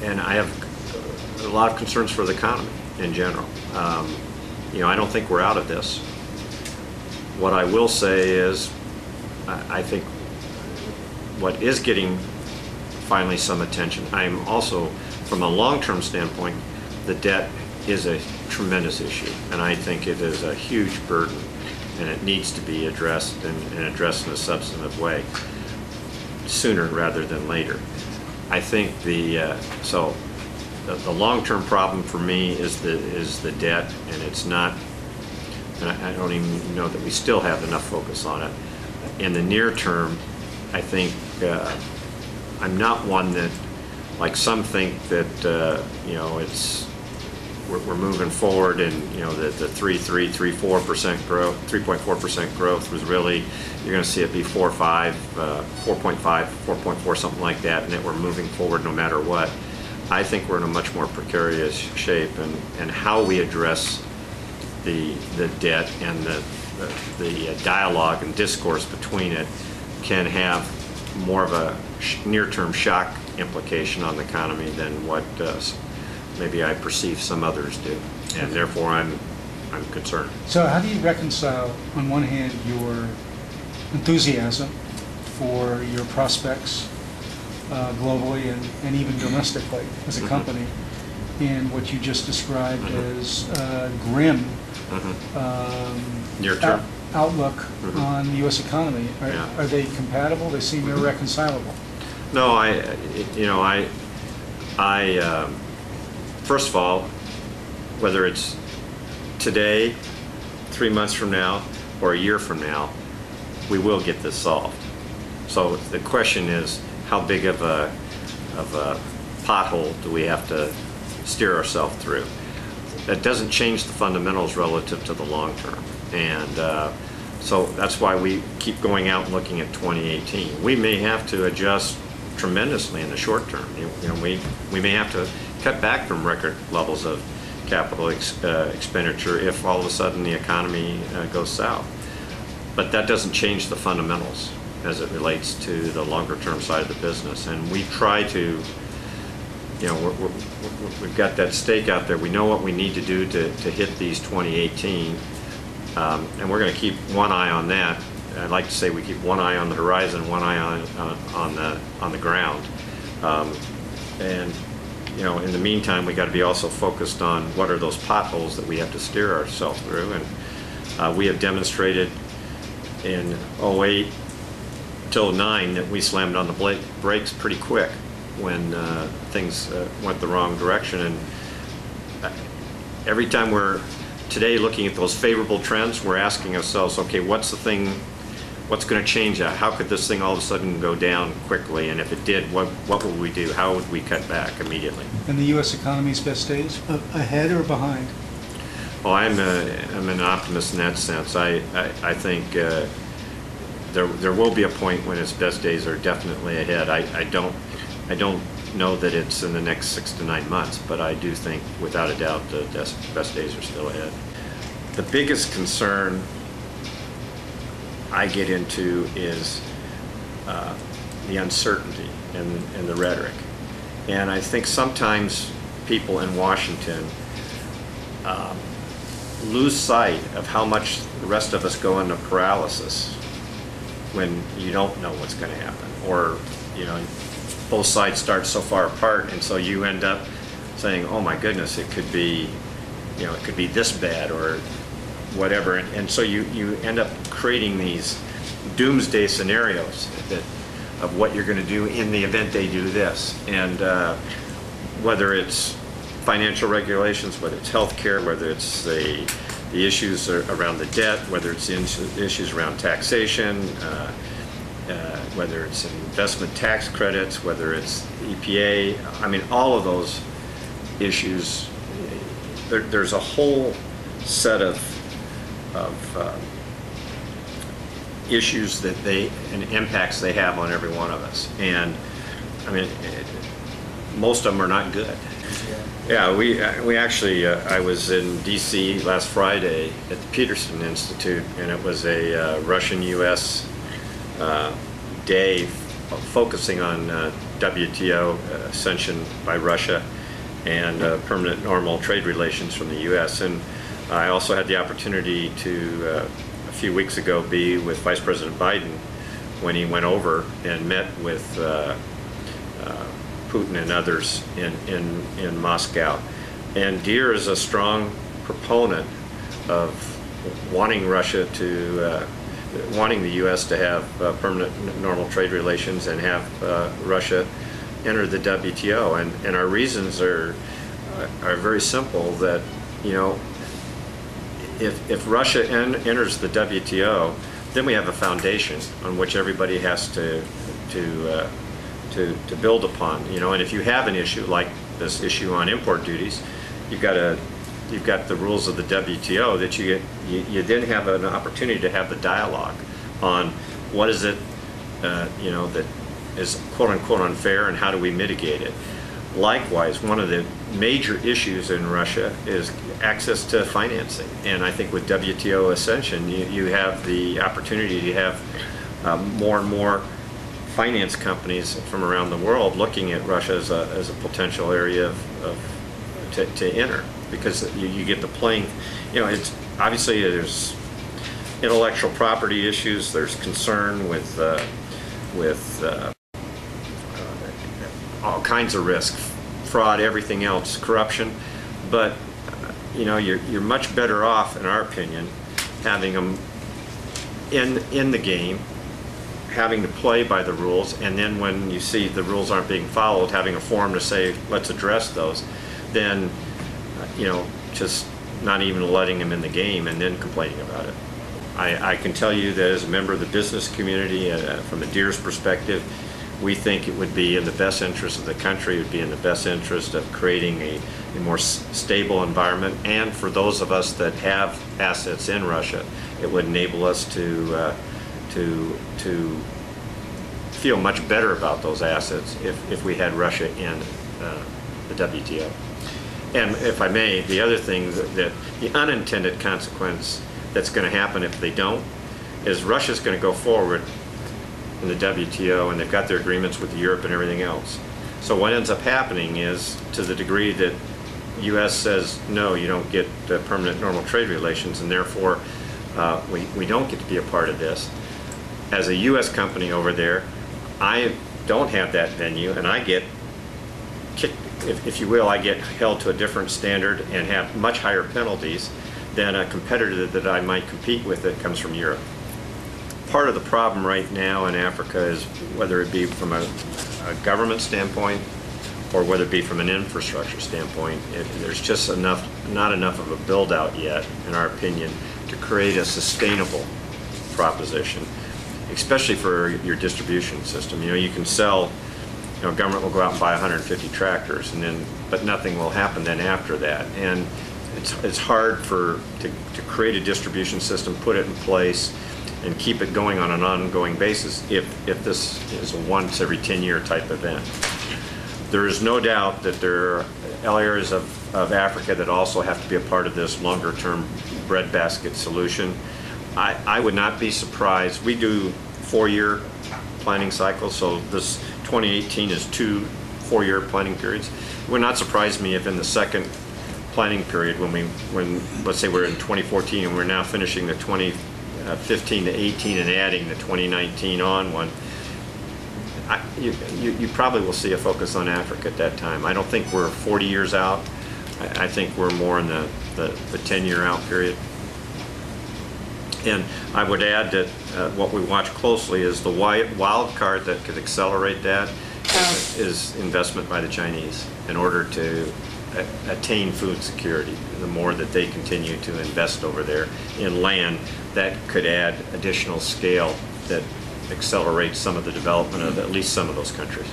and I have a lot of concerns for the economy in general. I don't think we're out of this. What I will say is, I think what is getting finally some attention, I'm also, from a long-term standpoint, the debt is a tremendous issue, and I think it is a huge burden, and it needs to be addressed and addressed in a substantive way sooner rather than later. I think the long-term problem for me is the debt, and it's not. And I don't even know that we still have enough focus on it. In the near term, I think I'm not one that, like some think that we're moving forward, and the 4% growth, 3.4% growth was really, you're going to see it be 4.5, 4.4, something like that, and that we're moving forward no matter what. I think we're in a much more precarious shape, and how we address the debt and the dialogue and discourse between it can have more of a near-term shock implication on the economy than what maybe I perceive some others do, and therefore I'm concerned. So how do you reconcile, on one hand, your enthusiasm for your prospects globally and even domestically as a company, and what you just described as grim near-term outlook on the U.S. economy? Are they compatible? They seem irreconcilable. No, first of all, whether it's today, 3 months from now, or a year from now, we will get this solved. So the question is, how big of a pothole do we have to steer ourselves through? That doesn't change the fundamentals relative to the long term, and so that's why we keep going out and looking at 2018. We may have to adjust tremendously in the short term. We may have to cut back from record levels of capital expenditure if all of a sudden the economy goes south. But that doesn't change the fundamentals as it relates to the longer term side of the business. And we try to, we've got that stake out there. We know what we need to do to hit these 2018, and we're going to keep one eye on that. I'd like to say we keep one eye on the horizon, one eye on the ground, and in the meantime, we got to be also focused on what are those potholes that we have to steer ourselves through. And we have demonstrated in 2008 till 2009 that we slammed on the brakes pretty quick when things went the wrong direction. And every time we're today looking at those favorable trends, we're asking ourselves, okay, what's going to change that? How could this thing all of a sudden go down quickly? And if it did, what would we do? How would we cut back immediately? And the U.S. economy's best days, ahead or behind? Well, I'm an optimist in that sense. I think there will be a point when its best days are definitely ahead. I don't know that it's in the next 6 to 9 months, but I do think, without a doubt, the best days are still ahead. The biggest concern I get into is the uncertainty and the rhetoric. And I think sometimes people in Washington lose sight of how much the rest of us go into paralysis when you don't know what's going to happen, or both sides start so far apart, and so you end up saying, oh my goodness, it could be it could be this bad or whatever, and so you end up creating these doomsday scenarios of what you're going to do in the event they do this. And whether it's financial regulations, whether it's healthcare, whether it's the issues around the debt, whether it's issues around taxation, whether it's investment tax credits, whether it's EPA, I mean, all of those issues, there's a whole set of issues that and impacts they have on every one of us. And I mean, most of them are not good. Yeah, we actually, I was in DC last Friday at the Peterson Institute, and it was a Russian-U.S. day focusing on WTO ascension by Russia and permanent normal trade relations from the U.S. And I also had the opportunity to, a few weeks ago, be with Vice President Biden when he went over and met with Putin and others in Moscow. And Deere is a strong proponent of wanting Russia to, wanting the U.S. to have permanent normal trade relations and have Russia enter the WTO. And our reasons are very simple. That, you know, if Russia enters the WTO, then we have a foundation on which everybody has to build upon. You know, and if you have an issue like this issue on import duties, you've got the rules of the WTO that you then have an opportunity to have the dialogue on what is it, you know, that is quote unquote unfair, and how do we mitigate it. Likewise, one of the major issues in Russia is access to financing, and I think with WTO ascension, you have the opportunity to have more and more finance companies from around the world looking at Russia as a potential area to enter, because you get the playing, you know, it's obviously there's intellectual property issues, there's concern with all kinds of risk, fraud, everything else, corruption, but you know, you're much better off, in our opinion, having them in the game, having to play by the rules, and then when you see the rules aren't being followed, having a forum to say, let's address those, then, you know, just not even letting them in the game and then complaining about it. I can tell you that as a member of the business community, from a Deere's perspective, we think it would be in the best interest of the country, it would be in the best interest of creating a more stable environment, and for those of us that have assets in Russia, it would enable us to feel much better about those assets if we had Russia in the WTO. And if I may, the other thing that the unintended consequence that's going to happen if they don't is Russia's going to go forward in the WTO, and they've got their agreements with Europe and everything else. So what ends up happening is, to the degree that U.S. says, no, you don't get permanent normal trade relations, and therefore we don't get to be a part of this. As a U.S. company over there, I don't have that venue, and I get kicked, if you will, I get held to a different standard and have much higher penalties than a competitor that I might compete with that comes from Europe. Part of the problem right now in Africa is, whether it be from a government standpoint or whether it be from an infrastructure standpoint, there's just not enough of a build out yet, in our opinion, to create a sustainable proposition, especially for your distribution system. You know, you can sell, you know, government will go out and buy 150 tractors, and then, but nothing will happen then after that. And it's hard to create a distribution system, put it in place, and keep it going on an ongoing basis if this is a once every 10-year type event. There is no doubt that there are areas of Africa that also have to be a part of this longer term breadbasket solution. I would not be surprised. We do 4-year planning cycles, so this 2018 is 2 4-year planning periods. It would not surprise me if in the second planning period, when let's say we're in 2014 and we're now finishing the 2015 to 18 and adding the 2019 on one, you probably will see a focus on Africa at that time. I don't think we're 40 years out. I think we're more in the 10-year out period. And I would add that what we watch closely is the wild card that could accelerate that is investment by the Chinese in order to attain food security. The more that they continue to invest over there in land, that could add additional scale that accelerates some of the development of at least some of those countries.